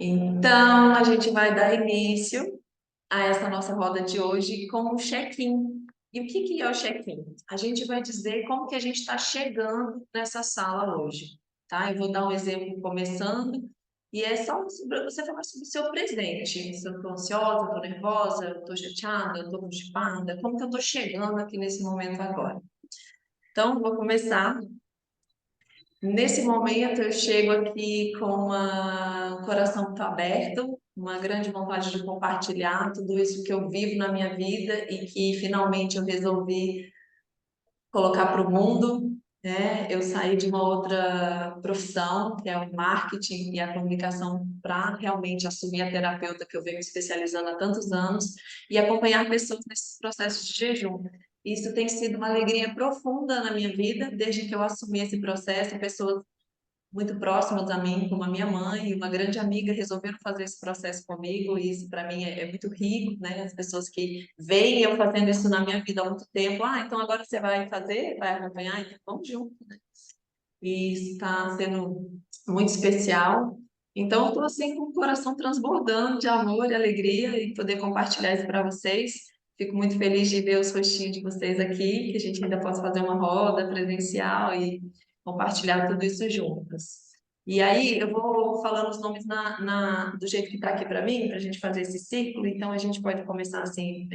Então, a gente vai dar início a essa nossa roda de hoje com o check-in. E o que que é o check-in? A gente vai dizer como que a gente está chegando nessa sala hoje, tá? Eu vou dar um exemplo começando, e é só você falar sobre o seu presente. Se eu estou ansiosa, estou nervosa, estou chateada, estou constipada, como que eu estou chegando aqui nesse momento agora? Então, vou começar. Nesse momento, eu chego aqui com um coração muito aberto, uma grande vontade de compartilhar tudo isso que eu vivo na minha vida e que finalmente eu resolvi colocar para o mundo, né? Eu saí de uma outra profissão, que é o marketing e a comunicação, para realmente assumir a terapeuta que eu venho me especializando há tantos anos e acompanhar pessoas nesses processos de jejum. Isso tem sido uma alegria profunda na minha vida, desde que eu assumi esse processo, pessoas muito próximas a mim, como a minha mãe e uma grande amiga, resolveram fazer esse processo comigo, e isso para mim é muito rico, né? As pessoas que veem eu fazendo isso na minha vida há muito tempo, então agora você vai fazer, vai acompanhar, então vamos junto, né? E isso está sendo muito especial. Então, eu estou assim com o coração transbordando de amor e alegria e poder compartilhar isso para vocês. Fico muito feliz de ver os rostinhos de vocês aqui, que a gente ainda possa fazer uma roda presencial e compartilhar tudo isso juntas. E aí, eu vou falando os nomes do jeito que está aqui para mim, para a gente fazer esse círculo. Então, a gente pode começar assim: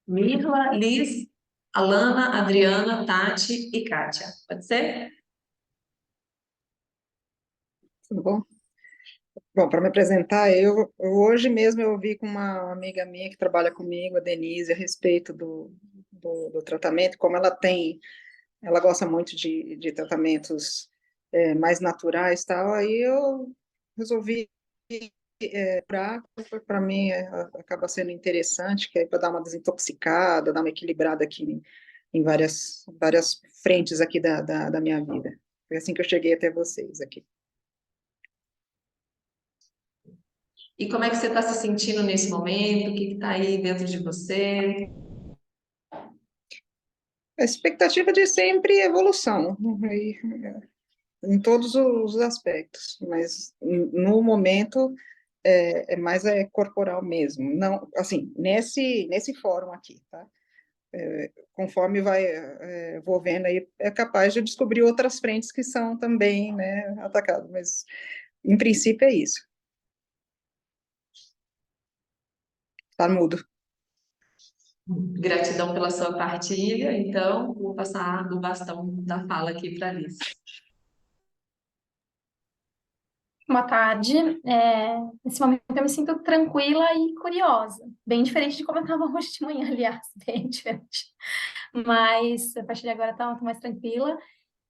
Mirla, Liz, Alana, Adriana, Tati e Kátia. Pode ser? Tudo bom? Bom, para me apresentar, hoje mesmo eu ouvi com uma amiga minha que trabalha comigo, a Denise, a respeito do tratamento, como ela gosta muito de tratamentos mais naturais e tal, aí eu resolvi para mim acaba sendo interessante, que é para dar uma desintoxicada, dar uma equilibrada aqui em várias frentes aqui da minha vida. Foi assim que eu cheguei até vocês aqui. E como é que você está se sentindo nesse momento? O que está aí dentro de você? A expectativa de sempre evolução, em todos os aspectos, mas no momento mais corporal mesmo, não, assim, nesse fórum aqui, tá? Conforme vou vendo aí, é capaz de descobrir outras frentes que são também, né, atacadas, mas em princípio é isso. Tá mudo. Gratidão pela sua partilha. Então, vou passar o bastão da fala aqui para a Alice. Boa tarde. Nesse momento eu me sinto tranquila e curiosa. Bem diferente de como eu estava hoje de manhã, aliás, bem diferente. Mas a partir de agora tá mais tranquila.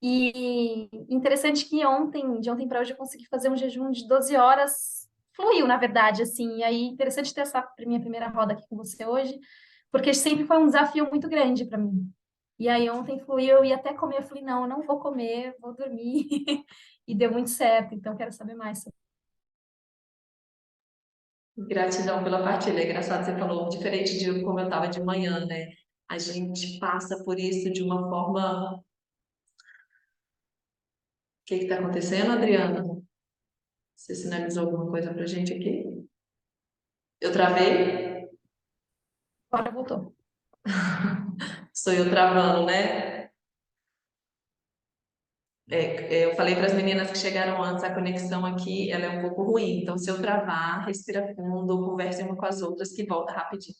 E interessante que de ontem para hoje, eu consegui fazer um jejum de 12 horas. Fluiu, na verdade, assim. E aí, interessante ter essa minha primeira roda aqui com você hoje, porque sempre foi um desafio muito grande para mim. E aí, ontem fluiu, eu ia até comer, eu falei, não, eu não vou comer, vou dormir. E deu muito certo, então quero saber mais. Gratidão pela partilha. É engraçado, você falou, diferente de como eu estava de manhã, né? A gente passa por isso de uma forma. O que está acontecendo, Adriana? Você sinalizou alguma coisa para a gente aqui? Eu travei? Agora voltou. Sou eu travando, né? Eu falei para as meninas que chegaram antes, a conexão aqui, ela é um pouco ruim. Então, se eu travar, respira fundo, converse uma com as outras, que volta rapidinho.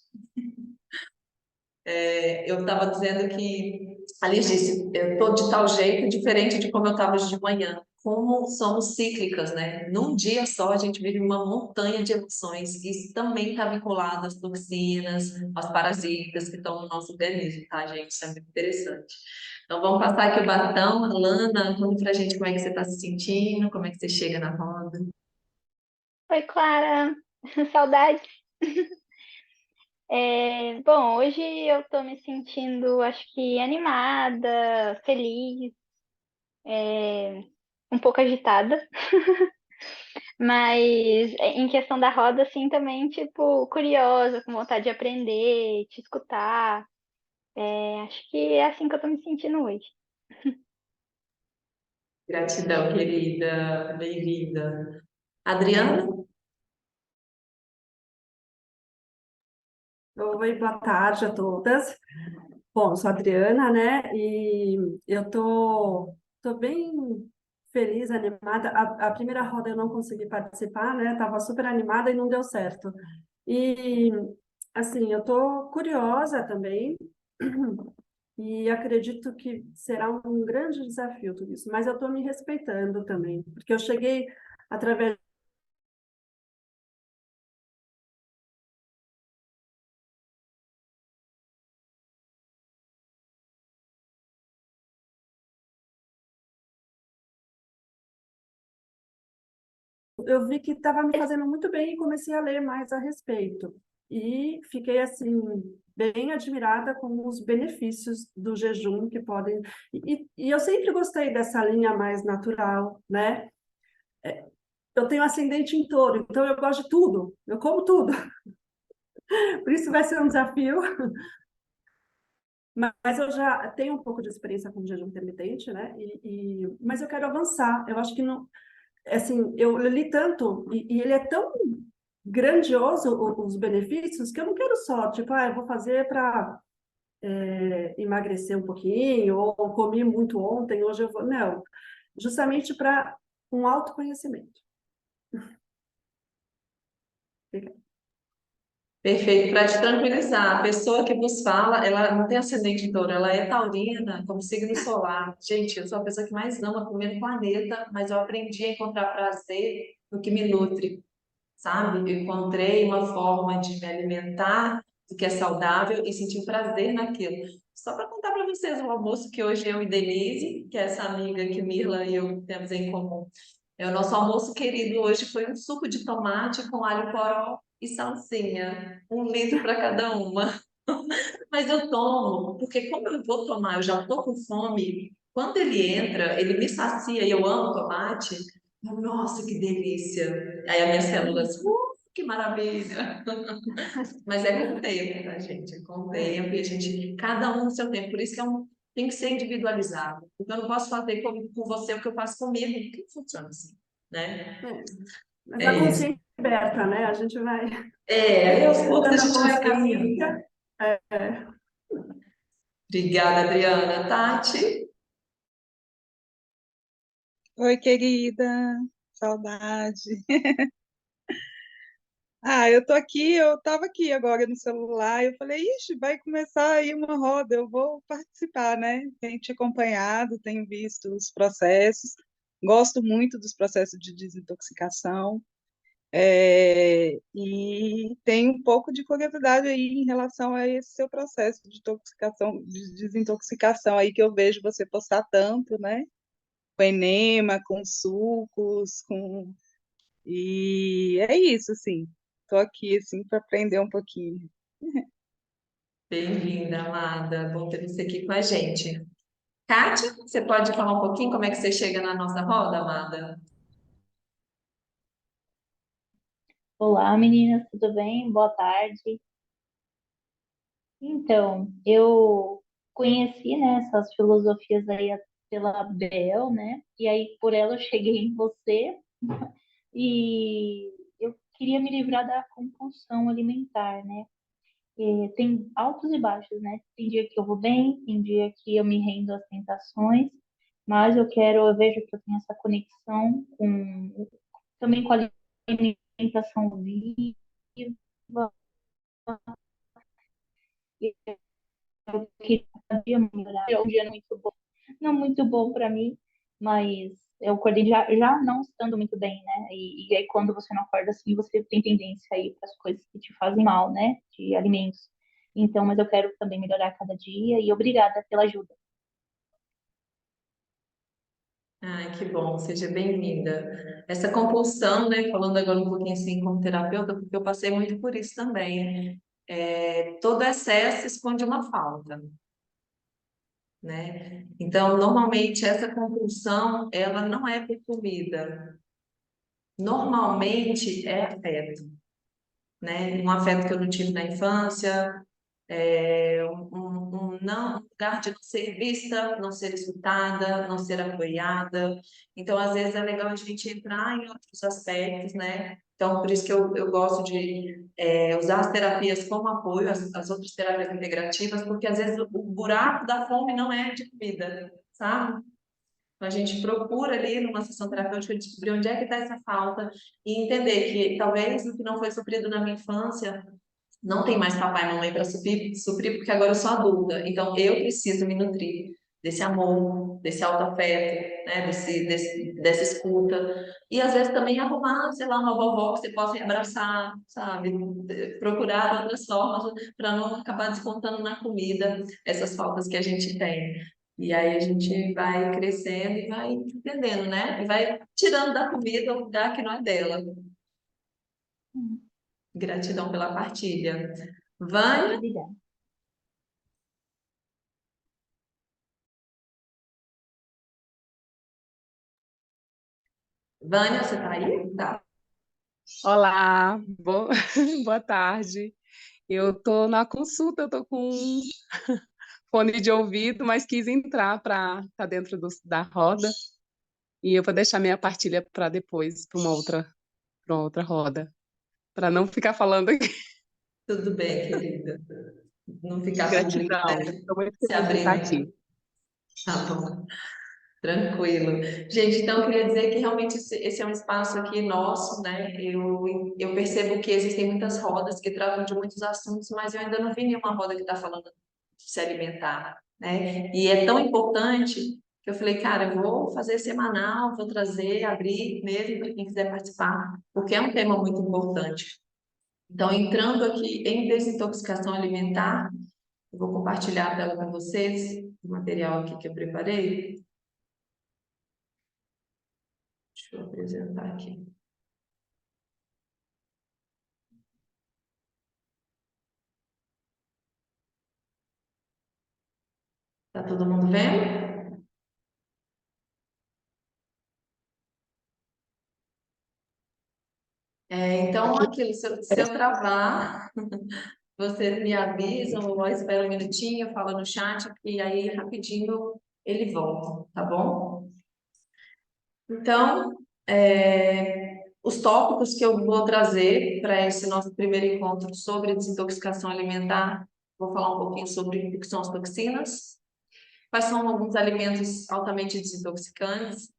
Eu estava dizendo que, Alice disse, eu estou de tal jeito, diferente de como eu estava hoje de manhã. Como somos cíclicas, né? Num dia só, a gente vive uma montanha de emoções. Isso também está vinculado às toxinas, aos parasitas que estão no nosso organismo, tá, gente? Isso é muito interessante. Então, vamos passar aqui o bastão. Alana, conta pra gente como é que você está se sentindo, como é que você chega na roda. Oi, Clara. Saudade. Bom, hoje eu tô me sentindo, acho que animada, feliz, um pouco agitada, mas em questão da roda, assim, também, tipo, curiosa, com vontade de aprender, te escutar. Acho que é assim que eu tô me sentindo hoje. Gratidão, querida. Bem-vinda. Adriana? Oi, boa tarde a todas. Bom, eu sou a Adriana, né? E eu tô bem feliz, animada. A primeira roda eu não consegui participar, né? Tava super animada e não deu certo. E, assim, eu tô curiosa também e acredito que será um grande desafio tudo isso. Mas eu tô me respeitando também, porque eu cheguei através. Eu vi que estava me fazendo muito bem e comecei a ler mais a respeito. E fiquei, assim, bem admirada com os benefícios do jejum que podem... E eu sempre gostei dessa linha mais natural, né? Eu tenho ascendente em touro, então eu gosto de tudo, eu como tudo. Por isso vai ser um desafio, mas eu já tenho um pouco de experiência com jejum intermitente, né? Mas eu quero avançar. Eu acho que não, assim, eu li tanto e ele é tão grandioso os benefícios que eu não quero só, tipo, eu vou fazer para emagrecer um pouquinho ou comi muito ontem, hoje eu vou, não, justamente para um autoconhecimento. Perfeito, para te tranquilizar, a pessoa que vos fala, ela não tem ascendente em touro, ela é taurina, como signo solar. Gente, eu sou a pessoa que mais ama comer no planeta, mas eu aprendi a encontrar prazer no que me nutre, sabe? Eu encontrei uma forma de me alimentar do que é saudável e sentir prazer naquilo. Só para contar para vocês o almoço que hoje eu e Denise, que é essa amiga que Mirla e eu temos em comum. O nosso almoço querido hoje foi um suco de tomate com alho poró e salsinha, 1 litro para cada uma. Mas eu tomo, porque como eu vou tomar, eu já estou com fome. Quando ele entra, ele me sacia e eu amo tomate. Nossa, que delícia! Aí as minhas células, que maravilha! Mas é com tempo, tá, gente? É com tempo e a gente, cada um no seu tempo. Por isso que tem que ser individualizado. Então, eu não posso fazer com você o que eu faço comigo, porque não funciona assim, né? Mas É a isso. consciência é aberta, né? A gente vai Aí aos poucos a dando a gente vai caminhando. consciência. Obrigada, Adriana. Tati? Oi, querida, saudade. Eu tô aqui, eu tava aqui agora no celular, eu falei, ixi, vai começar aí uma roda, eu vou participar, né? Tenho te acompanhado, tenho visto os processos, gosto muito dos processos de desintoxicação, e tenho um pouco de curiosidade aí em relação a esse seu processo de desintoxicação aí que eu vejo você postar tanto, né? Com enema, com sucos, com e é isso, assim. Estou aqui, assim, para aprender um pouquinho. Bem-vinda, amada. Bom ter você aqui com a gente. Kátia, você pode falar um pouquinho como é que você chega na nossa roda, amada? Olá, meninas, tudo bem? Boa tarde. Então, eu conheci, né, essas filosofias aí pela Bel, né? E aí por ela eu cheguei em você e eu queria me livrar da compulsão alimentar, né? E tem altos e baixos, né? Tem dia que eu vou bem, tem dia que eu me rendo às tentações, mas eu vejo que eu tenho essa conexão com também com a alimentação viva. Que dia melhorar. É um dia muito bom, não muito bom para mim, mas eu acordei já não estando muito bem, né? E aí quando você não acorda assim, você tem tendência aí para as coisas que te fazem mal, né? De alimentos. Então, mas eu quero também melhorar a cada dia e obrigada pela ajuda. Ai, que bom, seja bem-vinda. Essa compulsão, né, falando agora um pouquinho assim como terapeuta, porque eu passei muito por isso também. Todo excesso esconde uma falta, né? Então, normalmente, essa compulsão, ela não é por comida. Normalmente, é afeto, né? Um afeto que eu não tive na infância, um lugar de não ser vista, não ser escutada, não ser apoiada. Então, às vezes, é legal a gente entrar em outros aspectos, né? Então, por isso que eu gosto de usar as terapias como apoio, as outras terapias integrativas, porque às vezes o buraco da fome não é de comida, sabe? Então, a gente procura ali numa sessão terapêutica descobrir onde é que está essa falta e entender que talvez o que não foi suprido na minha infância não tem mais papai e mamãe para suprir, porque agora eu sou adulta. Então, eu preciso me nutrir desse amor, desse autoafeto, né? Dessa escuta. E, às vezes, também arrumar, sei lá, uma vovó que você possa abraçar, sabe? Procurar outras formas para não acabar descontando na comida essas faltas que a gente tem. E aí a gente vai crescendo e vai entendendo, né? E vai tirando da comida o lugar que não é dela. Gratidão pela partilha. Vânia, Obrigada. Vânia, você tá aí? Tá. Olá, boa tarde. Eu tô na consulta, eu tô com um fone de ouvido, mas quis entrar para estar dentro da roda e eu vou deixar minha partilha para depois, para uma outra roda, para não ficar falando aqui. Tudo bem, querida. Não ficar público, Gratidão. né? Estou muito Se feliz de estar abrindo. aqui. Tá bom. Tranquilo. Gente, então eu queria dizer que realmente esse é um espaço aqui nosso, né? Eu percebo que existem muitas rodas que tratam de muitos assuntos, mas eu ainda não vi nenhuma roda que está falando de se alimentar, né? E é tão importante que eu falei, cara, eu vou fazer semanal, vou trazer, abrir mesmo para quem quiser participar, porque é um tema muito importante. Então, entrando aqui em desintoxicação alimentar, eu vou compartilhar a tela com vocês, o material aqui que eu preparei. Deixa eu apresentar aqui. Tá todo mundo vendo? Então, aquilo, se eu travar, vocês me avisam, eu espero um minutinho, falo no chat, e aí rapidinho ele volta, tá bom? Então, os tópicos que eu vou trazer para esse nosso primeiro encontro sobre desintoxicação alimentar, vou falar um pouquinho sobre o que são as toxinas, quais são alguns alimentos altamente desintoxicantes,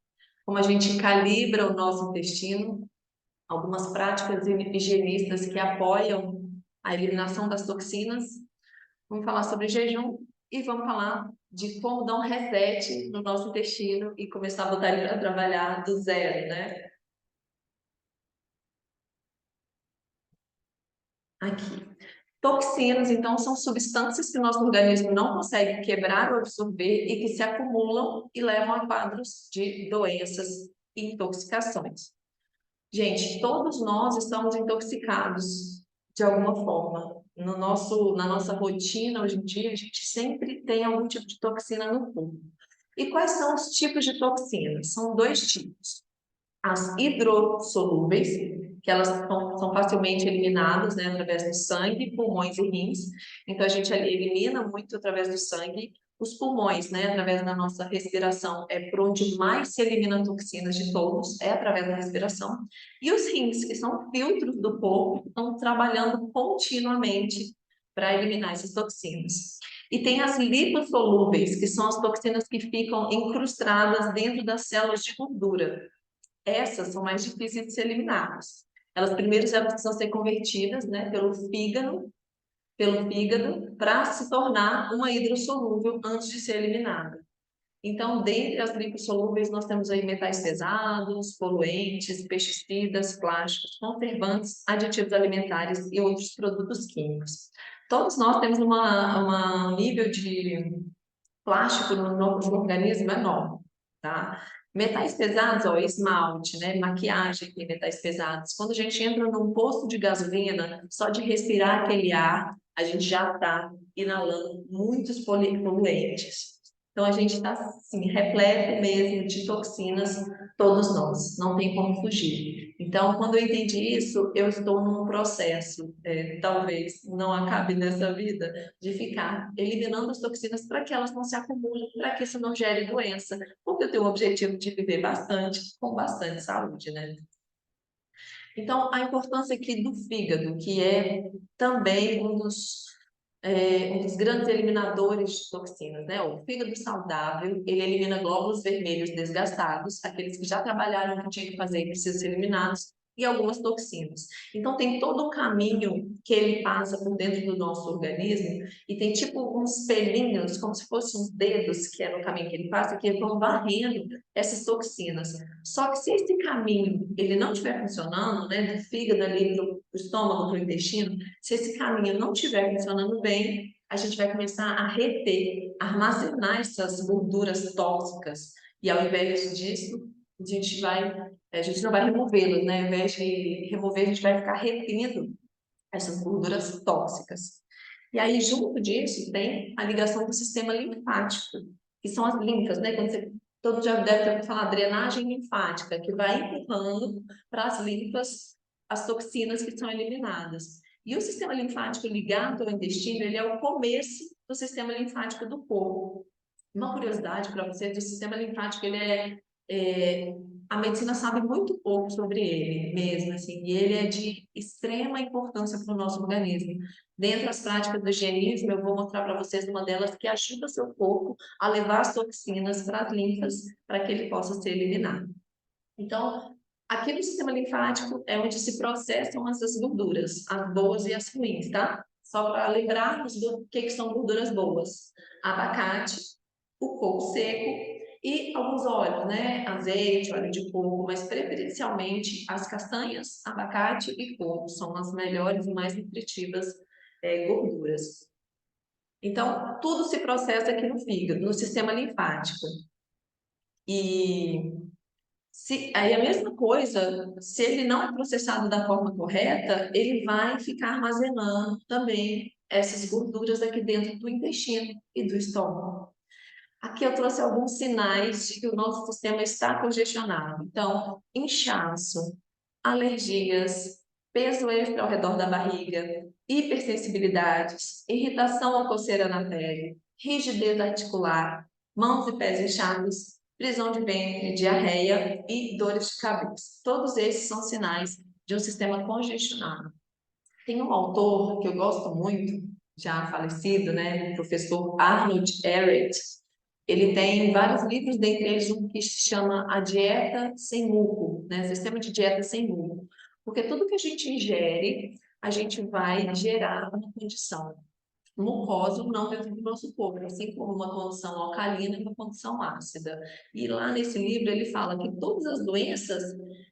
como a gente calibra o nosso intestino, algumas práticas higienistas que apoiam a eliminação das toxinas. Vamos falar sobre jejum e vamos falar de como dar um reset no nosso intestino e começar a botar ele para trabalhar do zero, né? Aqui. Toxinas, então, são substâncias que o nosso organismo não consegue quebrar ou absorver e que se acumulam e levam a quadros de doenças e intoxicações. Gente, todos nós estamos intoxicados de alguma forma. Na nossa rotina, hoje em dia, a gente sempre tem algum tipo de toxina no corpo. E quais são os tipos de toxinas? São dois tipos. As hidrossolúveis, que elas são facilmente eliminadas, né, através do sangue, pulmões e rins. Então, a gente elimina muito através do sangue. Os pulmões, né, através da nossa respiração, é por onde mais se elimina toxinas de todos, é através da respiração. E os rins, que são filtros do corpo, estão trabalhando continuamente para eliminar essas toxinas. E tem as lipossolúveis, que são as toxinas que ficam incrustadas dentro das células de gordura. Essas são mais difíceis de ser eliminadas. Elas precisam ser convertidas, né, pelo fígado para se tornar uma hidrossolúvel antes de ser eliminada. Então, dentre as lipossolúveis, nós temos aí metais pesados, poluentes, pesticidas, plásticos, conservantes, aditivos alimentares e outros produtos químicos. Todos nós temos um nível de plástico no nosso organismo enorme, tá? Metais pesados, ó, esmalte, né? Maquiagem tem metais pesados. Quando a gente entra num posto de gasolina, só de respirar aquele ar, a gente já está inalando muitos poluentes. Então, a gente está, assim, repleto mesmo de toxinas, todos nós, não tem como fugir. Então, Então, quando eu entendi isso, eu estou num processo, talvez não acabe nessa vida, de ficar eliminando as toxinas para que elas não se acumulem, para que isso não gere doença, porque eu tenho o objetivo de viver bastante, com bastante saúde, né? Então, a importância aqui do fígado, que é também um dos grandes eliminadores de toxinas, né? O fígado saudável, ele elimina glóbulos vermelhos desgastados, aqueles que já trabalharam o que tinha que fazer e precisam ser eliminados, e algumas toxinas. Então, tem todo o caminho que ele passa por dentro do nosso organismo, e tem tipo uns pelinhos, como se fossem uns dedos, que é no caminho que ele passa, que vão varrendo essas toxinas. Só que se esse caminho ele não estiver funcionando, né, do fígado ali para o estômago, para o intestino, se esse caminho não estiver funcionando bem, a gente vai começar a reter, armazenar essas gorduras tóxicas. E ao invés disso, a gente não vai removê-las, né? Ao invés de remover, a gente vai ficar retendo essas gorduras tóxicas. E aí, junto disso, tem a ligação do sistema linfático, que são as linfas, né? Todo mundo já deve ter ouvido falar drenagem linfática, que vai empurrando para as linfas as toxinas que são eliminadas. E o sistema linfático ligado ao intestino, ele é o começo do sistema linfático do corpo. Uma curiosidade para vocês, o sistema linfático, a medicina sabe muito pouco sobre ele mesmo, assim, e ele é de extrema importância para o nosso organismo. Dentro das práticas do higienismo, eu vou mostrar para vocês uma delas que ajuda o seu corpo a levar as toxinas para as linfas, para que ele possa ser eliminado. Então, aqui no sistema linfático é onde se processam essas gorduras, as boas e as ruins, tá? Só para lembrarmos do que são gorduras boas. Abacate, o coco seco e alguns óleos, né? Azeite, óleo de coco, mas preferencialmente as castanhas, abacate e coco são as melhores e mais nutritivas gorduras. Então, tudo se processa aqui no fígado, no sistema linfático. E aí a mesma coisa, se ele não é processado da forma correta, ele vai ficar armazenando também essas gorduras aqui dentro do intestino e do estômago. Aqui eu trouxe alguns sinais de que o nosso sistema está congestionado. Então, inchaço, alergias, peso extra ao redor da barriga, hipersensibilidades, irritação ou coceira na pele, rigidez articular, mãos e pés inchados, prisão de ventre, diarreia e dores de cabeça. Todos esses são sinais de um sistema congestionado. Tem um autor que eu gosto muito, já falecido, né, o professor Arnold Ehret. Ele tem vários livros, dentre eles um que se chama A Dieta Sem Muco, né, Sistema de Dieta Sem Muco. Porque tudo que a gente ingere, a gente vai gerar uma condição mucosa ou não dentro do nosso corpo, assim como uma condição alcalina e uma condição ácida. E lá nesse livro ele fala que todas as doenças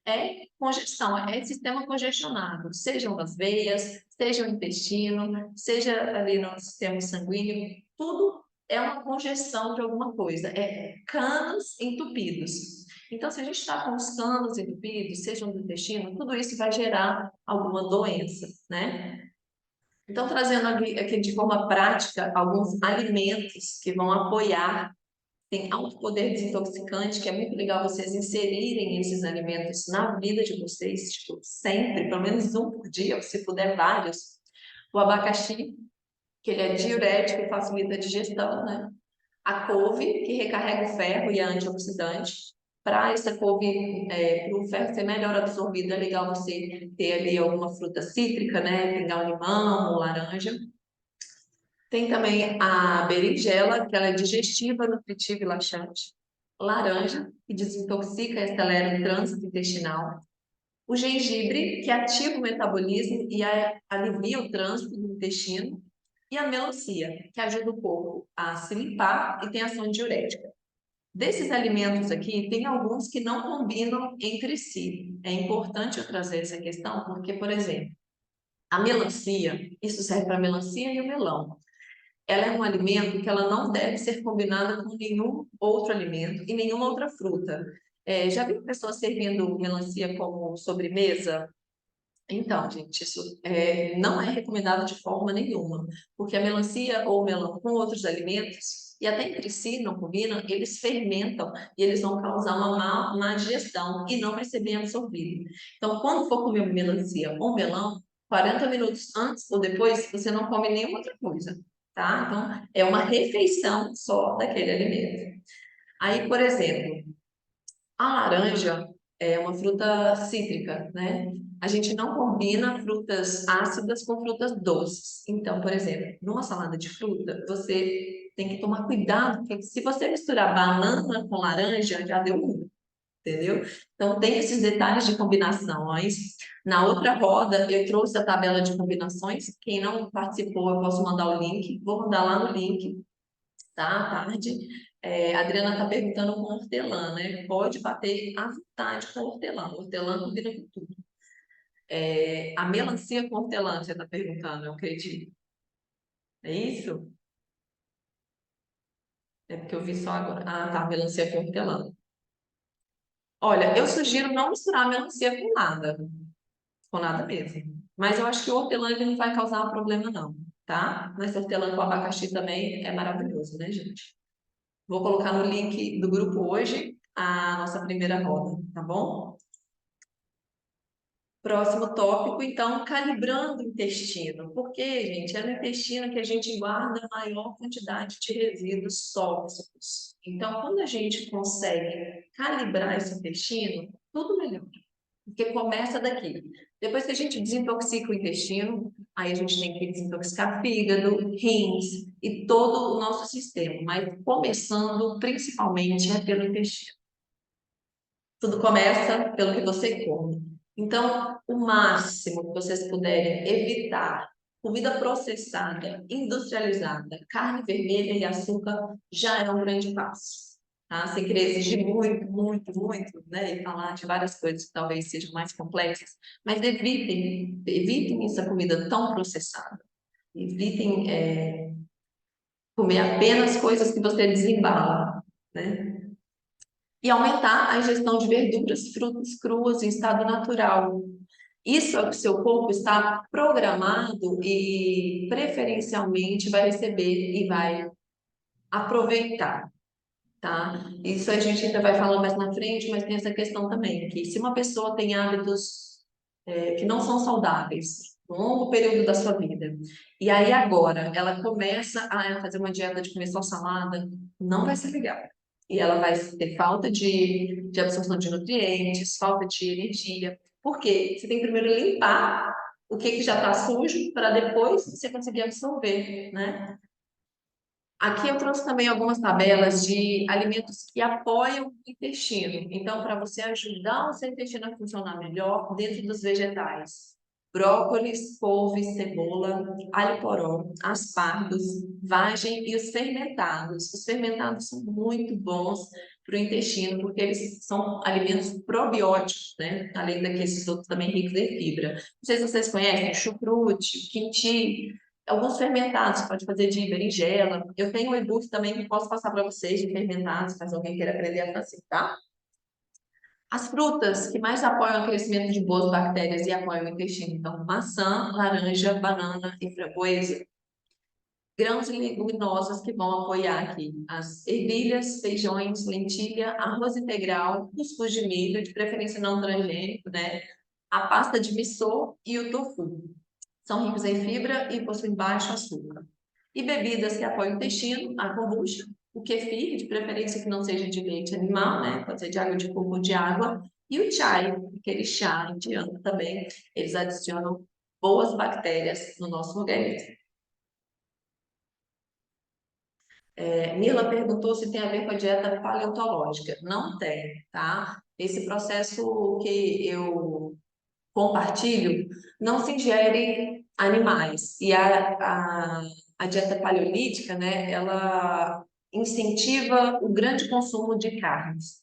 é congestão, é sistema congestionado, sejam as veias, seja o intestino, seja ali no sistema sanguíneo, tudo é uma congestão de alguma coisa, é canos entupidos. Então, se a gente está com os canos entupidos, sejam do intestino, tudo isso vai gerar alguma doença, né? Então, trazendo aqui de forma prática alguns alimentos que vão apoiar, tem alto poder desintoxicante, que é muito legal vocês inserirem esses alimentos na vida de vocês, tipo, sempre, pelo menos um por dia, ou se puder vários. O abacaxi, que ele é diurético e facilita a digestão, né? A couve, que recarrega o ferro e é antioxidante. Para essa couve, para o ferro ser melhor absorvido, é legal você ter ali alguma fruta cítrica, né? Pegar um limão ou laranja. Tem também a berinjela, que ela é digestiva, nutritiva e laxante. Laranja, que desintoxica e acelera o trânsito intestinal. O gengibre, que ativa o metabolismo e alivia o trânsito do intestino. E a melancia, que ajuda o corpo a se limpar e tem ação diurética. Desses alimentos aqui, tem alguns que não combinam entre si. É importante eu trazer essa questão, porque, por exemplo, a melancia, isso serve para a melancia e o melão. Ela é um alimento que ela não deve ser combinada com nenhum outro alimento e nenhuma outra fruta. Já viu pessoas servindo melancia como sobremesa? Então, gente, isso não é recomendado de forma nenhuma, porque a melancia ou o melão com outros alimentos e até entre si não combinam, eles fermentam e eles vão causar uma má digestão e não vai ser bem absorvido. Então, quando for comer melancia ou melão, 40 minutos antes ou depois, você não come nenhuma outra coisa, tá? Então, é uma refeição só daquele alimento. Aí, por exemplo, a laranja é uma fruta cítrica, né? A gente não combina frutas ácidas com frutas doces. Então, por exemplo, numa salada de fruta, você tem que tomar cuidado, porque se você misturar banana com laranja, já deu ruim, entendeu? Então, tem esses detalhes de combinações. Na outra roda, eu trouxe a tabela de combinações. Quem não participou, eu posso mandar o link. Vou mandar lá no link, tá? À tarde. A Adriana está perguntando com hortelã, né? Pode bater à vontade com hortelã. Hortelã combina com tudo. A melancia com hortelã, você está perguntando, eu acredito. É isso? É porque eu vi só agora. Ah, tá, melancia com hortelã. Olha, eu sugiro não misturar a melancia com nada mesmo. Mas eu acho que o hortelã ele não vai causar problema, não, tá? Mas hortelã com abacaxi também é maravilhoso, né, gente? Vou colocar no link do grupo hoje a nossa primeira roda, tá bom? Próximo tópico, então, calibrando o intestino. Porque, gente, é no intestino que a gente guarda a maior quantidade de resíduos tóxicos. Então, quando a gente consegue calibrar esse intestino, tudo melhora. Porque começa daqui. Depois que a gente desintoxica o intestino, aí a gente tem que desintoxicar fígado, rins e todo o nosso sistema. Mas começando principalmente é pelo intestino. Tudo começa pelo que você come. Então, o máximo que vocês puderem evitar comida processada, industrializada, carne vermelha e açúcar já é um grande passo. Tá? Sem querer exigir muito, muito, muito, né? E falar de várias coisas que talvez sejam mais complexas, mas evitem essa comida tão processada. Evitem comer apenas coisas que você desembala, né? E aumentar a ingestão de verduras, frutas cruas em estado natural. Isso é o que o seu corpo está programado e preferencialmente vai receber e vai aproveitar, tá? Isso a gente ainda vai falar mais na frente, mas tem essa questão também, que se uma pessoa tem hábitos que não são saudáveis, no longo período da sua vida, e aí agora ela começa a fazer uma dieta de comer só salada, não vai ser legal. E ela vai ter falta de absorção de nutrientes, falta de energia. Por quê? Você tem que primeiro limpar o que já está sujo para depois você conseguir absorver, né? Aqui eu trouxe também algumas tabelas de alimentos que apoiam o intestino. Então, para você ajudar o seu intestino a funcionar melhor, dentro dos vegetais, brócolis, couve, cebola, alho poró, aspargos, vagem e os fermentados. Os fermentados são muito bons para o intestino, porque eles são alimentos probióticos, né? Além daqueles outros também ricos em fibra. Não sei se vocês conhecem chucrute, quinti, alguns fermentados, pode fazer de berinjela. Eu tenho um e-book também que posso passar para vocês de fermentados, caso alguém queira aprender a fazer, tá? As frutas que mais apoiam o crescimento de boas bactérias e apoiam o intestino, então maçã, laranja, banana e framboesa. Grãos e leguminosas que vão apoiar aqui as ervilhas, feijões, lentilha, arroz integral, cuscuz de milho, de preferência não transgênico, né? A pasta de missô e o tofu. São ricos em fibra e possuem baixo açúcar. E bebidas que apoiam o intestino, a kombucha, o kefir, de preferência que não seja de leite animal, né? Pode ser de água de coco ou de água. E o chai, aquele chá indiano também, eles adicionam boas bactérias no nosso organismo. Nila perguntou se tem a ver com a dieta paleontológica. Não tem, tá? Esse processo que eu compartilho não se ingere animais. E a dieta paleolítica, né, ela incentiva o grande consumo de carnes.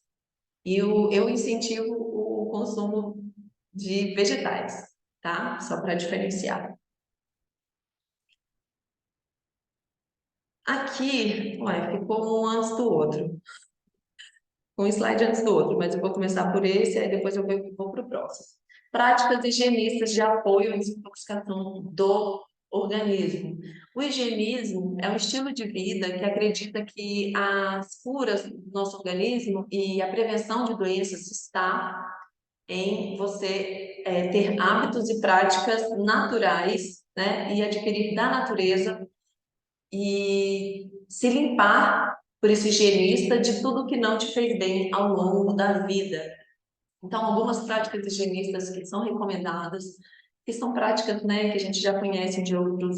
E eu incentivo o consumo de vegetais, tá? Só para diferenciar. Aqui, ué, ficou um antes do outro. Um slide antes do outro, mas eu vou começar por esse, aí depois eu vou para o próximo. Práticas higienistas de apoio à desintoxicação do organismo. O higienismo é um estilo de vida que acredita que as curas do nosso organismo e a prevenção de doenças está em você ter hábitos e práticas naturais, né, e adquirir da natureza e se limpar por esse higienista de tudo que não te fez bem ao longo da vida. Então, algumas práticas higienistas que são recomendadas, que são práticas, né, que a gente já conhece de outras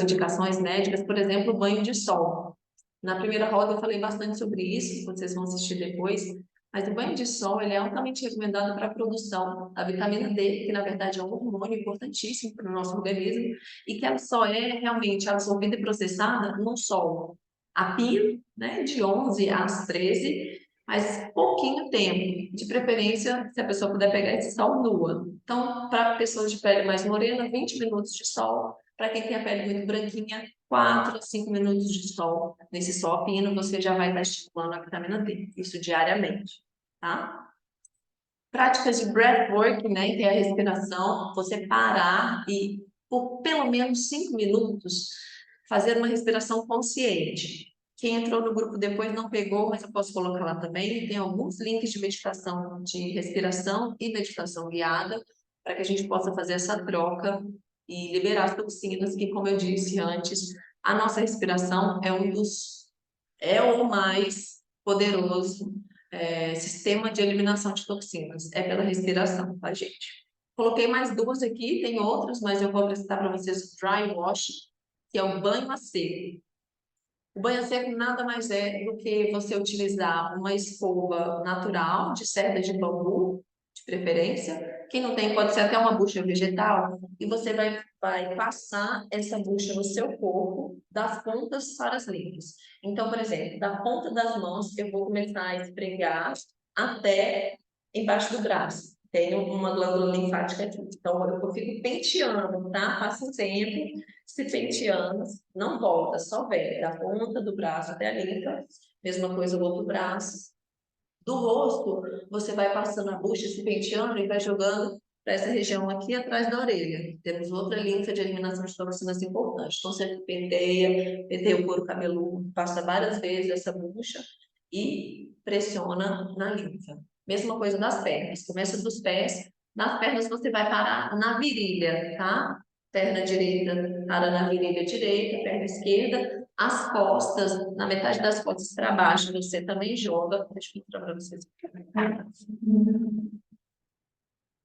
indicações médicas, por exemplo, o banho de sol. Na primeira roda eu falei bastante sobre isso, vocês vão assistir depois, mas o banho de sol ele é altamente recomendado para a produção da vitamina D, que na verdade é um hormônio importantíssimo para o nosso organismo, e que ela só é realmente absorvida e processada no sol. A pino, né, de 11 às 13, mas pouquinho tempo, de preferência se a pessoa puder pegar esse sol nua. Então, para pessoas de pele mais morena, 20 minutos de sol. Para quem tem a pele muito branquinha, 4 a 5 minutos de sol. Nesse sol pino, você já vai estar estimulando a vitamina D, isso diariamente, tá? Práticas de breathwork, né, que é a respiração, você parar e, por pelo menos 5 minutos, fazer uma respiração consciente. Quem entrou no grupo depois não pegou, mas eu posso colocar lá também. Tem alguns links de meditação, de respiração e meditação guiada, para que a gente possa fazer essa troca e liberar as toxinas, que, como eu disse antes, a nossa respiração é o mais poderoso sistema de eliminação de toxinas, é pela respiração, tá, gente? Coloquei mais duas aqui, tem outras, mas eu vou apresentar para vocês o dry wash, que é o banho a seco. O banho a seco nada mais é do que você utilizar uma escova natural de cerda de bambu, de preferência. Quem não tem, pode ser até uma bucha vegetal. E você vai passar essa bucha no seu corpo, das pontas para as linhas. Então, por exemplo, da ponta das mãos, eu vou começar a esfregar até embaixo do braço. Tenho uma glândula linfática aqui. Então, eu fico penteando, tá? Passa um tempo se penteando, não volta, só vem da ponta do braço até a linfa. Mesma coisa o outro braço. Do rosto, você vai passando a bucha, se penteando e vai jogando para essa região aqui atrás da orelha. Temos outra linfa de eliminação de toxinas importante. Então, você penteia o couro cabeludo, passa várias vezes essa bucha e pressiona na linfa. Mesma coisa das pernas. Começa dos pés. Nas pernas, você vai parar na virilha, tá? Perna direita, para na virilha direita, perna esquerda, as costas, na metade das costas para baixo, você também joga. Deixa eu mostrar para vocês.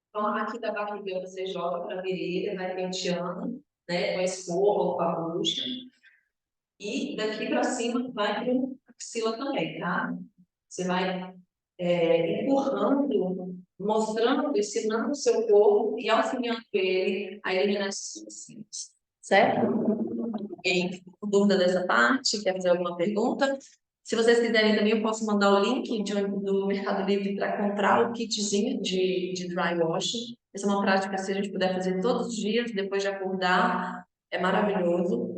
Então, aqui da barriga você joga para a virilha, vai penteando, né, com a escova ou com a bucha. E daqui para cima vai para a axila também, tá? Você vai empurrando, mostrando, ensinando o seu corpo e auxiliando ele a eliminar esses toxinas. Certo? Alguém ficou com dúvida dessa parte? Quer fazer alguma pergunta? Se vocês quiserem também, eu posso mandar o link do Mercado Livre para comprar o kitzinho de dry washing. Essa é uma prática que, se a gente puder fazer todos os dias, depois de acordar, é maravilhoso.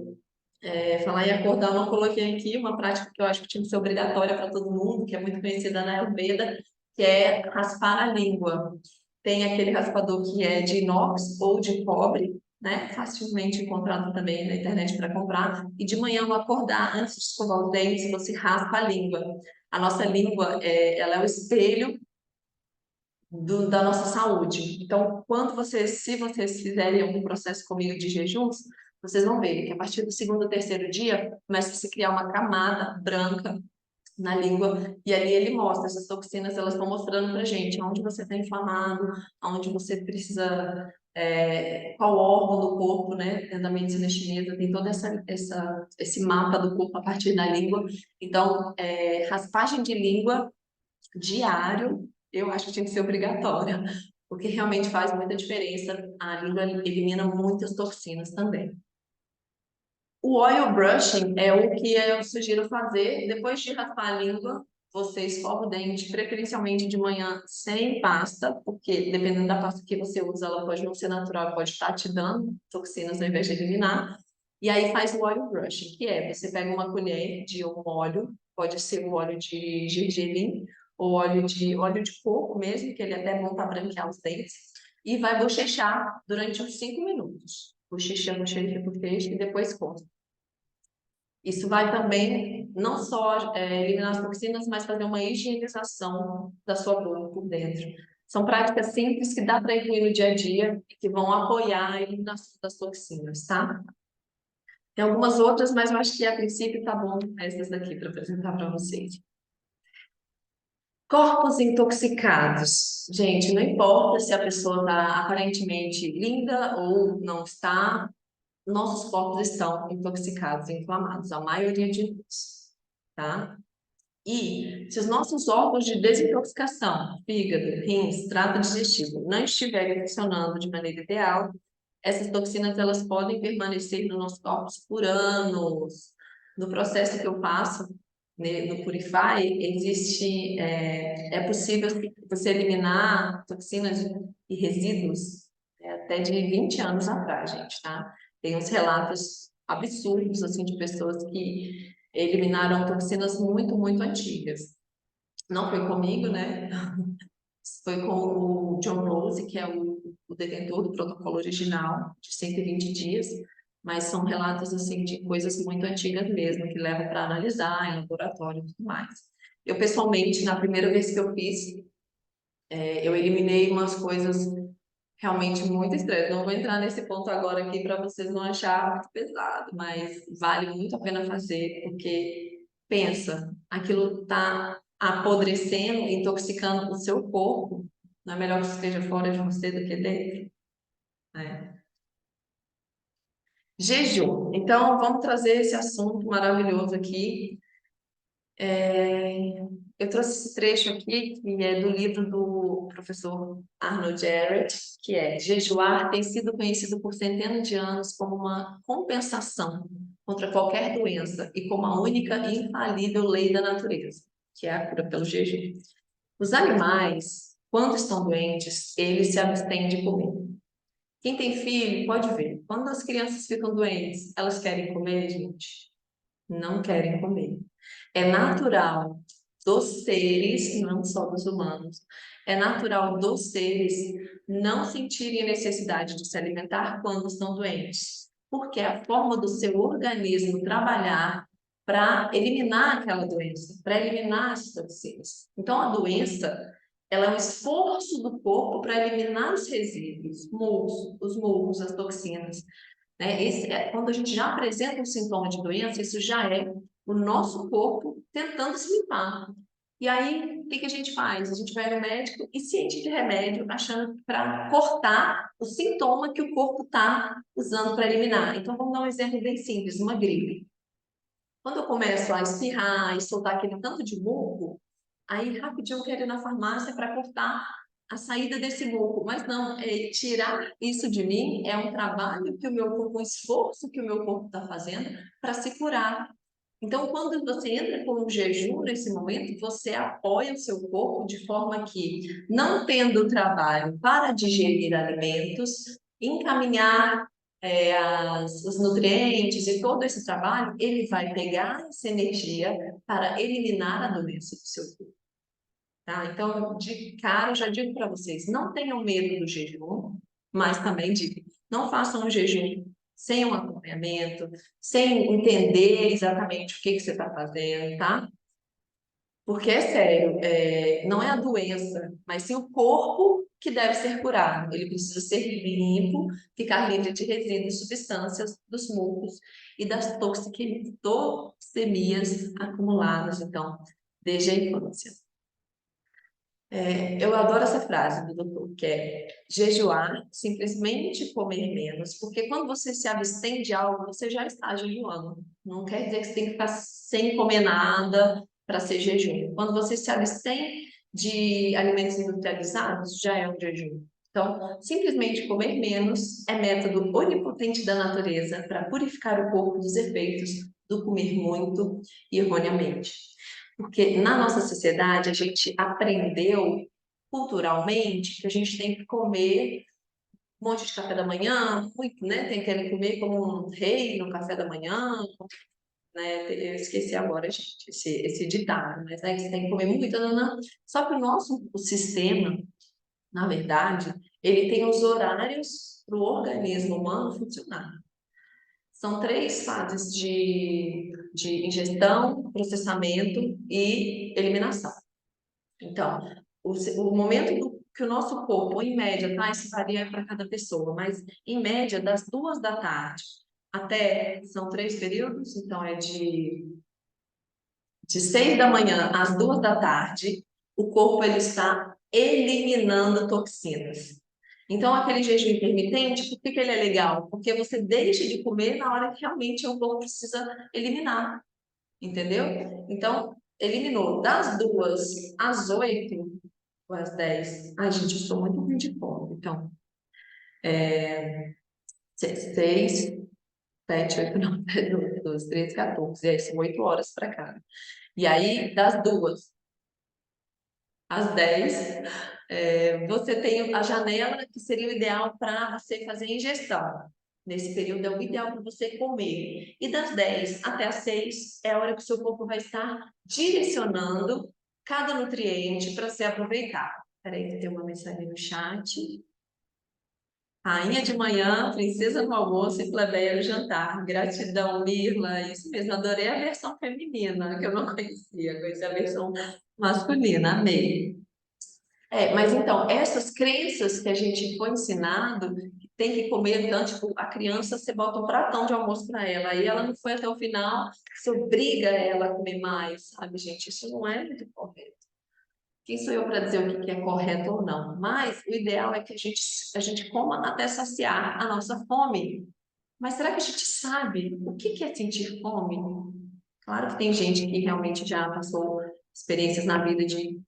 Falar em acordar, eu não coloquei aqui uma prática que eu acho que tinha que ser obrigatória para todo mundo, que é muito conhecida na Ayurveda, que é raspar a língua. Tem aquele raspador que é de inox ou de cobre, né? Facilmente encontrado também na internet para comprar. E de manhã, ao acordar, antes de escovar os dentes, você raspa a língua. A nossa língua, ela é o espelho da nossa saúde. Então, se vocês fizerem algum processo comigo de jejuns, vocês vão ver que a partir do segundo ou terceiro dia, começa a se criar uma camada branca na língua, e ali ele mostra, essas toxinas, elas estão mostrando pra gente onde você está inflamado, onde você precisa, qual órgão do corpo, né, dentro da medicina chinesa, tem todo esse mapa do corpo a partir da língua. Então, raspagem de língua diário, eu acho que tinha que ser obrigatória, porque realmente faz muita diferença, a língua elimina muitas toxinas também. O oil brushing é o que eu sugiro fazer depois de raspar a língua. Você escova o dente, preferencialmente de manhã sem pasta, porque dependendo da pasta que você usa, ela pode não ser natural, pode estar te dando toxinas ao invés de eliminar. E aí faz o oil brushing, que você pega uma colher de um óleo, pode ser o óleo de gergelim, ou óleo de coco mesmo, que ele é até bom para branquear os dentes, e vai bochechar durante uns 5 minutos. bochecha, bochecha, bochecha, e depois costa. Isso vai também não só eliminar as toxinas, mas fazer uma higienização da sua boca por dentro. São práticas simples que dá para incluir no dia a dia e que vão apoiar a eliminação das toxinas, tá? Tem algumas outras, mas eu acho que a princípio tá bom essas daqui para apresentar para vocês. Corpos intoxicados. Gente, não importa se a pessoa está aparentemente linda ou não está, nossos corpos estão intoxicados, inflamados, a maioria de nós, tá? E se os nossos órgãos de desintoxicação, fígado, rins, trato digestivo, não estiverem funcionando de maneira ideal, essas toxinas elas podem permanecer no nosso corpo por anos. No processo que eu faço, né, no Purify, é possível você eliminar toxinas e resíduos até de 20 anos atrás, gente, tá? Tem uns relatos absurdos, assim, de pessoas que eliminaram toxinas muito, muito antigas. Não foi comigo, né? Foi com o John Rose, que é o detentor do protocolo original, de 120 dias, mas são relatos, assim, de coisas muito antigas mesmo, que levam para analisar em laboratório e tudo mais. Eu, pessoalmente, na primeira vez que eu fiz, eu eliminei umas coisas realmente muito estranhas. Não vou entrar nesse ponto agora aqui para vocês não acharem muito pesado, mas vale muito a pena fazer, porque pensa, aquilo está apodrecendo, intoxicando o seu corpo, não é melhor que esteja fora de você do que dentro, né? Jejum. Então, vamos trazer esse assunto maravilhoso aqui. Eu trouxe esse trecho aqui, que é do livro do professor Arnold Jarrett, que é: jejuar tem sido conhecido por centenas de anos como uma compensação contra qualquer doença e como a única e infalível lei da natureza, que é a cura pelo jejum. Os animais, quando estão doentes, eles se abstêm de comer. Quem tem filho pode ver. Quando as crianças ficam doentes, elas querem comer, gente? Não querem comer. É natural dos seres, não só dos humanos, é natural dos seres não sentirem necessidade de se alimentar quando estão doentes, porque é a forma do seu organismo trabalhar para eliminar aquela doença, para eliminar as toxinas. Então, a doença, ela é um esforço do corpo para eliminar os resíduos, os mucos, as toxinas, né? Quando a gente já apresenta um sintoma de doença, isso já é o nosso corpo tentando se limpar. E aí, o que a gente faz? A gente vai no médico e se enche de remédio, achando para cortar o sintoma que o corpo está usando para eliminar. Então, vamos dar um exemplo bem simples, uma gripe. Quando eu começo a espirrar e soltar aquele tanto de muco, aí rapidinho eu quero ir na farmácia para cortar a saída desse muco. Mas não, tirar isso de mim é um trabalho que o meu corpo, um esforço que o meu corpo está fazendo para se curar. Então, quando você entra com um jejum nesse momento, você apoia o seu corpo de forma que, não tendo trabalho para digerir alimentos, encaminhar os nutrientes e todo esse trabalho, ele vai pegar essa energia para eliminar a doença do seu corpo. Tá? Então, de cara, eu já digo para vocês, não tenham medo do jejum, mas também digo, não façam um jejum sem um acompanhamento, sem entender exatamente o que você está fazendo, tá? Porque é sério, não é a doença, mas sim o corpo que deve ser curado. Ele precisa ser limpo, ficar livre de resíduos, substâncias dos mucos e das toxemias acumuladas, então, desde a infância. Eu adoro essa frase do doutor, que é jejuar, simplesmente comer menos, porque quando você se abstém de algo, você já está jejuando. Não quer dizer que você tem que ficar sem comer nada para ser jejum. Quando você se abstém de alimentos industrializados, já é um jejum. Então, simplesmente comer menos é método onipotente da natureza para purificar o corpo dos efeitos do comer muito e erroneamente. Porque na nossa sociedade a gente aprendeu culturalmente que a gente tem que comer um monte de café da manhã, muito, né? Tem que comer como um rei no café da manhã, né? Eu esqueci agora, gente, esse ditado, mas né, que você tem que comer muito, não. Só que o nosso sistema Na verdade, ele tem os horários para o organismo humano funcionar. São 3 fases de ingestão, processamento e eliminação. Então, o momento que o nosso corpo, em média, tá? Isso varia para cada pessoa, mas em média, das 2 da tarde até, são 3 períodos, então é de 6 da manhã às 2 da tarde, o corpo ele está eliminando toxinas. Então, aquele jejum intermitente, por que ele é legal? Porque você deixa de comer na hora que realmente o corpo precisa eliminar, entendeu? Então, eliminou das 2 às 8 ou às 10. Ai, gente, eu sou muito ruim de conta. Então, 6, 7, 8, 9, 10, 12, 13, 14. É, são 8 horas para cada. E aí, das 2 às 10, você tem a janela que seria o ideal para você fazer a ingestão. Nesse período é o ideal para você comer. E das 10 até as 6 é a hora que o seu corpo vai estar direcionando cada nutriente para ser aproveitado. Espera aí que tem uma mensagem no chat. Rainha de manhã, princesa no almoço e plebeia no jantar. Gratidão, Mirla. Isso mesmo, adorei a versão feminina, que eu não conhecia. Conheci a versão masculina, amei. Mas então, essas crenças que a gente foi ensinado, que tem que comer tanto, tipo, a criança, você bota um pratão de almoço para ela, aí ela não foi até o final, você obriga ela a comer mais, sabe, gente? Isso não é muito correto. Quem sou eu para dizer o que é correto ou não? Mas o ideal é que a gente coma até saciar a nossa fome. Mas será que a gente sabe o que é sentir fome? Claro que tem gente que realmente já passou experiências na vida de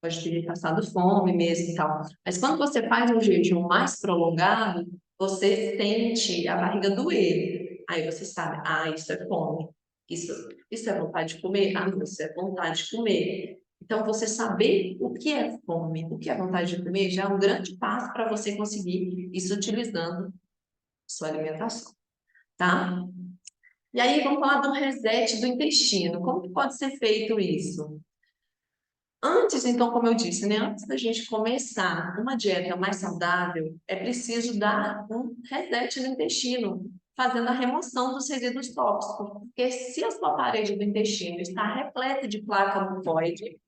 pode ter passado fome mesmo e tal. Mas quando você faz um jejum mais prolongado, você sente a barriga doer. Aí você sabe, isso é fome. Isso, isso é vontade de comer? Ah, não, isso é vontade de comer. Então, você saber o que é fome, o que é vontade de comer, já é um grande passo para você conseguir isso utilizando sua alimentação, tá? E aí, vamos falar do reset do intestino. Como que pode ser feito isso? Antes, então, como eu disse, né, antes da gente começar uma dieta mais saudável, é preciso dar um reset no intestino, fazendo a remoção dos resíduos tóxicos. Porque se a sua parede do intestino está repleta de placa mucoide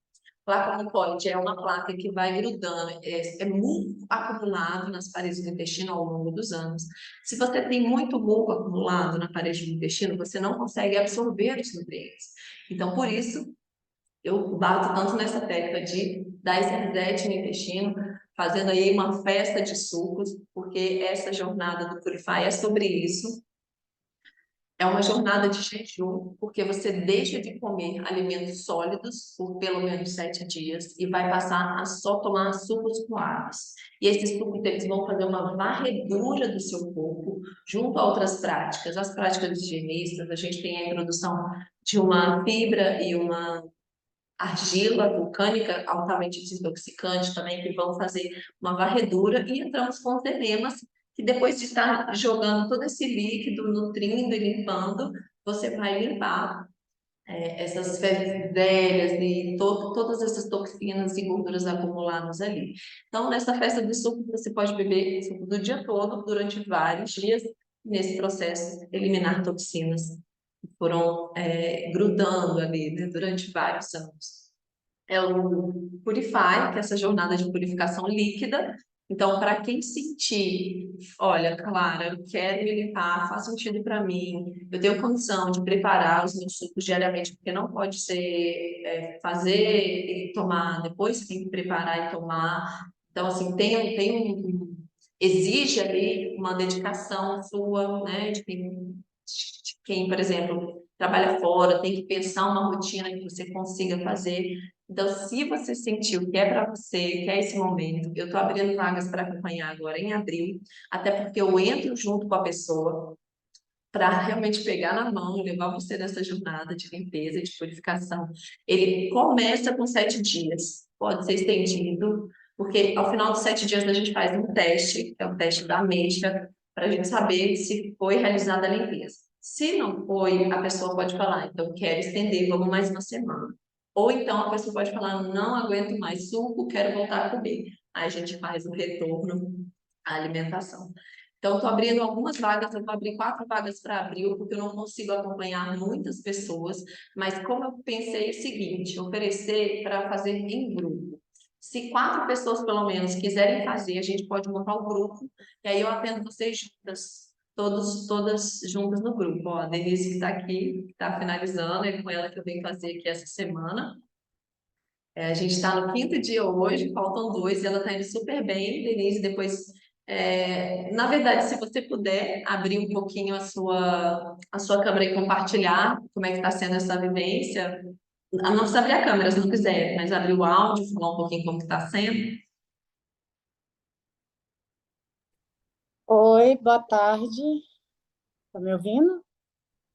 é uma placa que vai grudando, é muco acumulado nas paredes do intestino ao longo dos anos. Se você tem muito muco acumulado na parede do intestino, você não consegue absorver os nutrientes. Então, por isso, eu bato tanto nessa tecla de dar esse reset no intestino, fazendo aí uma festa de sucos, porque essa jornada do Purify é sobre isso. É uma jornada de jejum, porque você deixa de comer alimentos sólidos por pelo menos 7 dias e vai passar a só tomar sucos coados. E esses sucos eles vão fazer uma varredura do seu corpo junto a outras práticas. As práticas higienistas, a gente tem a introdução de uma fibra e uma argila vulcânica altamente desintoxicante também, que vão fazer uma varredura, e entramos com os enemas, que depois de estar jogando todo esse líquido, nutrindo e limpando, você vai limpar essas fezes velhas e todas essas toxinas e gorduras acumuladas ali. Então, nessa festa de suco, você pode beber suco do dia todo, durante vários dias, nesse processo, eliminar toxinas foram grudando ali, né, durante vários anos. É o Purify, que é essa jornada de purificação líquida. Então, para quem sentir, olha, Clara, eu quero me limpar, faz sentido para mim, eu tenho condição de preparar os meus sucos diariamente, porque não pode ser fazer e tomar, depois tem que preparar e tomar. Então, assim, exige ali uma dedicação sua, né, de quem, por exemplo, trabalha fora, tem que pensar uma rotina que você consiga fazer. Então, se você sentiu que é para você, que é esse momento, eu estou abrindo vagas para acompanhar agora em abril, até porque eu entro junto com a pessoa para realmente pegar na mão, levar você nessa jornada de limpeza e de purificação. Ele começa com 7 dias, pode ser estendido, porque ao final dos 7 dias a gente faz um teste, que é o teste da ameixa, para a gente saber se foi realizada a limpeza. Se não foi, a pessoa pode falar, então quero estender, vamos mais uma semana. Ou então a pessoa pode falar, não aguento mais suco, quero voltar a comer. aí a gente faz o retorno à alimentação. Então, estou abrindo algumas vagas, eu vou abrir 4 vagas para abril, porque eu não consigo acompanhar muitas pessoas, mas como eu pensei o seguinte, oferecer para fazer em grupo. Se 4 pessoas, pelo menos, quiserem fazer, a gente pode montar o grupo, e aí eu atendo vocês juntas, todas juntas no grupo. Ó, a Denise que está aqui, que está finalizando, é com ela que eu venho fazer aqui essa semana. A gente está no 5º dia hoje, faltam 2, e ela está indo super bem, Denise. Depois, na verdade, se você puder abrir um pouquinho a sua câmera e compartilhar como é que está sendo essa vivência. Não precisa abrir a câmera se não quiser, mas abrir o áudio, falar um pouquinho como que está sendo. Oi, boa tarde. Tá me ouvindo?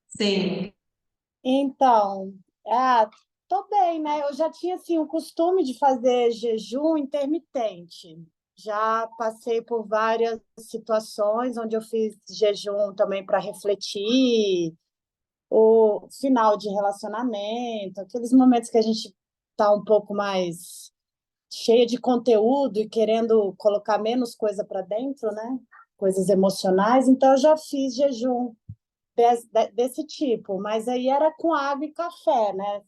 Sim. Então, tô bem, né? Eu já tinha assim o costume de fazer jejum intermitente. Já passei por várias situações onde eu fiz jejum também para refletir o final de relacionamento, aqueles momentos que a gente tá um pouco mais cheia de conteúdo e querendo colocar menos coisa para dentro, né? Coisas emocionais. Então, eu já fiz jejum desse tipo, mas aí era com água e café, né?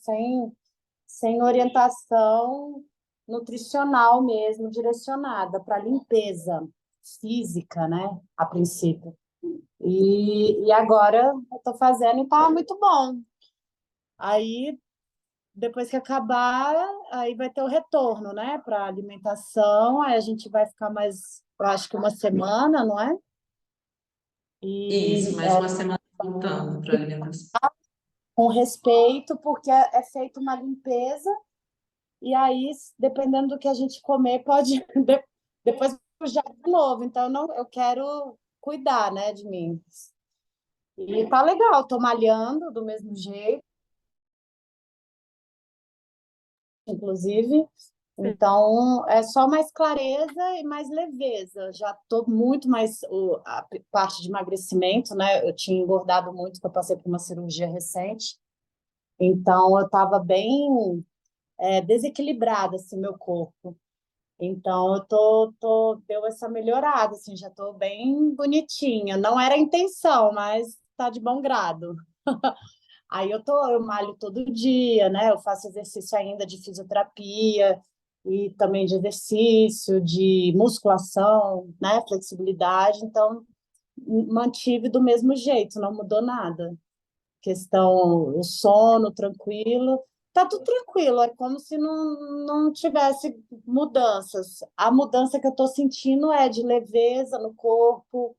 Sem orientação nutricional mesmo, direcionada para limpeza física, né? A princípio. E agora eu estou fazendo e está muito bom. Aí, depois que acabar, aí vai ter o retorno, né? Para alimentação, aí a gente vai ficar mais, eu acho que uma semana, não é? Isso, E mais uma semana voltando para a alimentação. com respeito, porque é feita uma limpeza, e aí, dependendo do que a gente comer, pode depois já de novo. Então, não, eu quero cuidar, né, de mim. E tá legal, tô malhando do mesmo jeito, inclusive. Então, é só mais clareza e mais leveza. Já estou muito mais a parte de emagrecimento, né? Eu tinha engordado muito, porque eu passei por uma cirurgia recente. Então, eu estava bem desequilibrado assim meu corpo. Então eu deu essa melhorada assim, já estou bem bonitinha. Não era a intenção, mas está de bom grado. Aí eu malho todo dia, né? Eu faço exercício ainda de fisioterapia e também de exercício, de musculação, né? Flexibilidade. Então mantive do mesmo jeito, não mudou nada. Questão, o sono tranquilo, tá tudo tranquilo, é como se não tivesse mudanças. A mudança que eu estou sentindo é de leveza no corpo,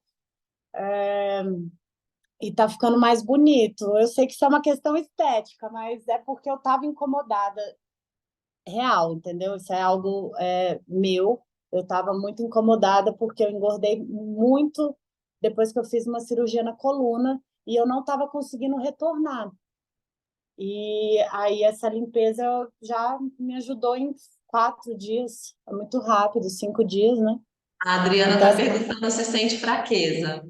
e tá ficando mais bonito. Eu sei que isso é uma questão estética, mas é porque eu estava incomodada real, entendeu? Isso é algo meu. Eu estava muito incomodada porque eu engordei muito depois que eu fiz uma cirurgia na coluna e eu não estava conseguindo retornar. E aí essa limpeza já me ajudou em 4 dias, é muito rápido, 5 dias, né? A Adriana Então, está perguntando se sente fraqueza.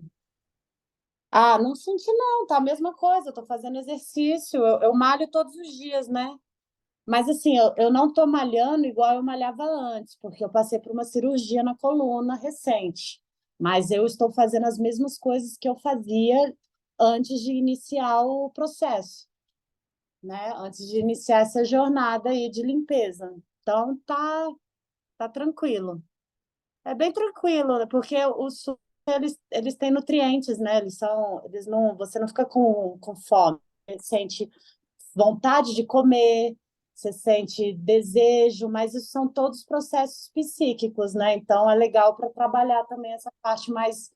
não senti não, tá a mesma coisa, eu tô fazendo exercício, eu malho todos os dias, né? Mas assim, eu não tô malhando igual eu malhava antes, porque eu passei por uma cirurgia na coluna recente. Mas eu estou fazendo as mesmas coisas que eu fazia antes de iniciar o processo, né? Antes de iniciar essa jornada aí de limpeza. Então tá tranquilo. É bem tranquilo, né? Porque os sucos, eles têm nutrientes, né? Eles não, você não fica com fome. Você sente vontade de comer, você sente desejo, mas isso são todos processos psíquicos, né? Então é legal para trabalhar também essa parte mais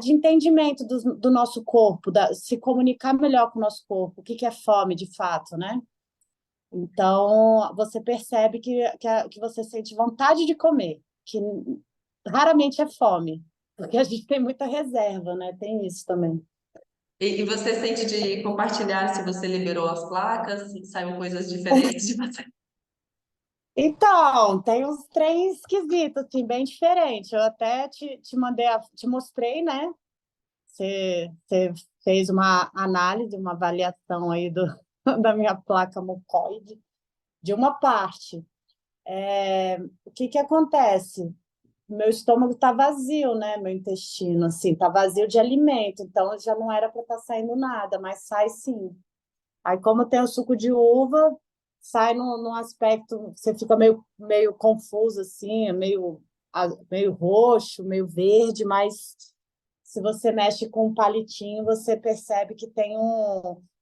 de entendimento do nosso corpo, se comunicar melhor com o nosso corpo, o que que é fome de fato, né? Então, você percebe que você sente vontade de comer, que raramente é fome, porque a gente tem muita reserva, né? Tem isso também. E você sente de compartilhar se você liberou as placas, se saiu coisas diferentes de você? Então, tem uns trem esquisitos, assim, bem diferentes. Eu até te mandei, te mostrei, né? Você fez uma análise, uma avaliação aí da minha placa mucoide, de uma parte. O que que acontece? Meu estômago está vazio, né? Meu intestino, assim, está vazio de alimento, então já não era para estar saindo nada, mas sai sim. Aí, como tem o suco de uva, sai num aspecto, você fica meio confuso, assim, meio roxo, meio verde, mas se você mexe com um palitinho, você percebe que tem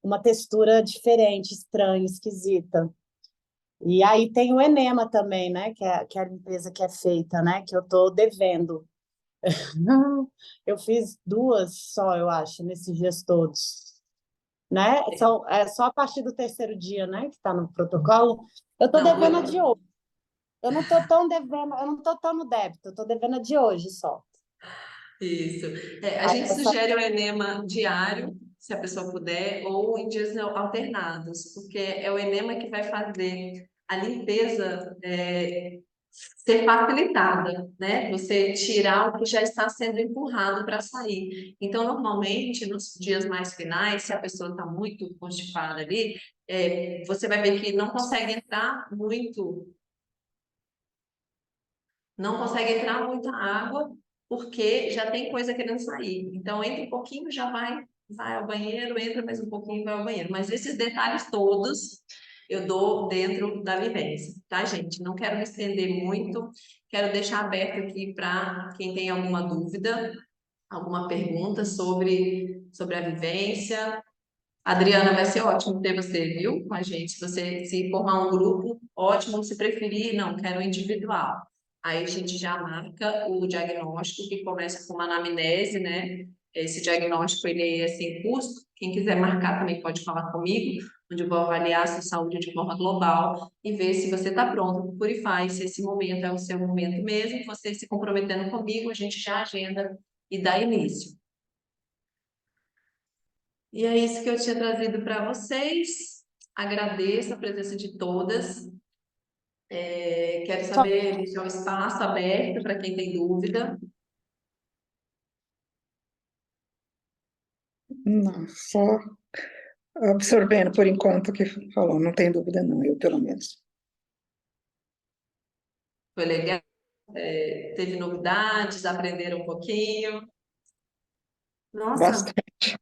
uma textura diferente, estranha, esquisita. E aí tem o enema também, né? Que é a limpeza que é feita, né? Que eu estou devendo. Eu fiz 2 só, eu acho, nesses dias todos, né? É só a partir do terceiro dia, né? Que está no protocolo. Eu estou Não, devendo a de hoje. Eu não estou tão devendo, eu não estou tão no débito, eu estou devendo a de hoje só. isso. A Aí gente essa- sugere o enema diário, se a pessoa puder, ou em dias alternados, porque é o enema que vai fazer a limpeza ser facilitada, né? Você tirar o que já está sendo empurrado para sair. Então, normalmente, nos dias mais finais, se a pessoa está muito constipada ali, você vai ver que não consegue entrar muita água, porque já tem coisa querendo sair. Então, entra um pouquinho, já vai ao banheiro, entra mais um pouquinho, vai ao banheiro. Mas esses detalhes todos eu dou dentro da vivência, tá, gente? Não quero me estender muito, quero deixar aberto aqui para quem tem alguma dúvida, alguma pergunta sobre a vivência. Adriana, vai ser ótimo ter você, viu, com a gente. Se você se formar um grupo, ótimo. Se preferir, não, quero individual. Aí a gente já marca o diagnóstico, que começa com uma anamnese, né? Esse diagnóstico, ele é sem custo. Quem quiser marcar também pode falar comigo, onde eu vou avaliar a sua saúde de forma global e ver se você está pronto para o Purify, se esse momento é o seu momento mesmo. Você se comprometendo comigo, a gente já agenda e dá início. E é isso que eu tinha trazido para vocês. Agradeço a presença de todas. Quero Só saber, deixar o espaço aberto para quem tem dúvida. Não, só absorvendo por enquanto o que falou, não tem dúvida não, eu pelo menos. Foi legal? Teve novidades, aprenderam um pouquinho. Nossa, Bastante,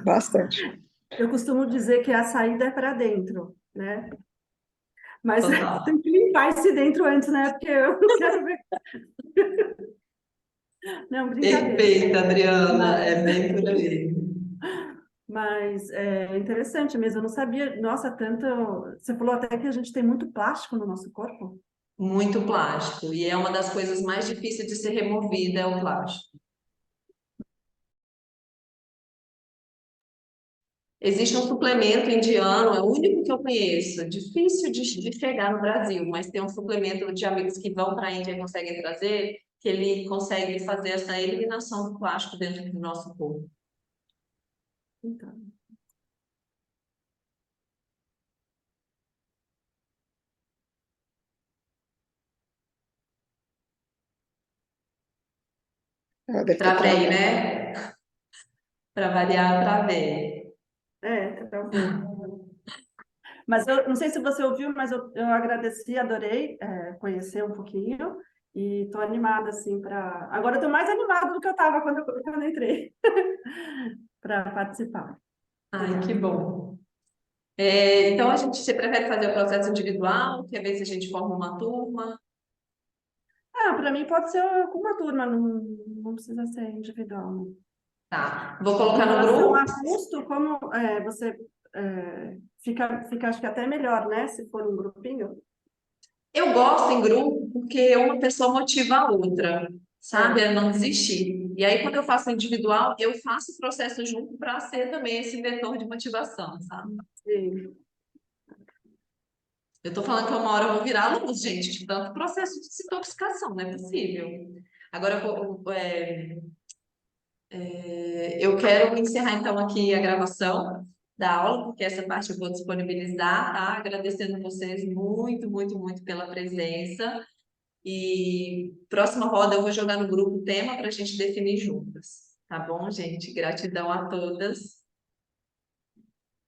bastante. eu costumo dizer que a saída é para dentro, né? Mas Total. tem que limpar esse dentro antes, né? Porque eu não quero ver. Não, brincadeira. Perfeita, Adriana. É bem por aí. Mas é interessante mesmo, eu não sabia. Nossa, tanto. Você falou até que a gente tem muito plástico no nosso corpo. Muito plástico. E é uma das coisas mais difíceis de ser removida, é o plástico. Existe um suplemento indiano, é o único que eu conheço, difícil de chegar no Brasil, mas tem um suplemento de amigos que vão para a Índia e conseguem trazer, que ele consegue fazer essa eliminação do plástico dentro do nosso corpo. Então, Deve ter Travei, travado. né? Para variar, travei. travou. Mas eu não sei se você ouviu, mas eu agradeci, adorei conhecer um pouquinho e estou animada assim para. Agora eu estou mais animada do que eu estava quando eu entrei para participar. Ai, que bom. Então, você prefere fazer o processo individual, que às vezes a gente forma uma turma? Para mim pode ser com uma turma, não precisa ser individual. Não. Tá. Vou Em colocar no relação grupo. a custo, como você fica, acho que até melhor, né? Se for um grupinho. Eu gosto em grupo porque uma pessoa motiva a outra, sabe? É, A não desistir. E aí, quando eu faço individual, eu faço o processo junto para ser também esse vetor de motivação, sabe? sim. Eu tô falando que uma hora eu vou virar luz, gente, de tanto processo de desintoxicação, não é possível. Agora, eu quero encerrar então aqui a gravação da aula, porque essa parte eu vou disponibilizar, tá? Agradecendo vocês muito, muito, muito pela presença. E próxima roda eu vou jogar no grupo o tema para a gente definir juntas. Tá bom, gente? Gratidão a todas.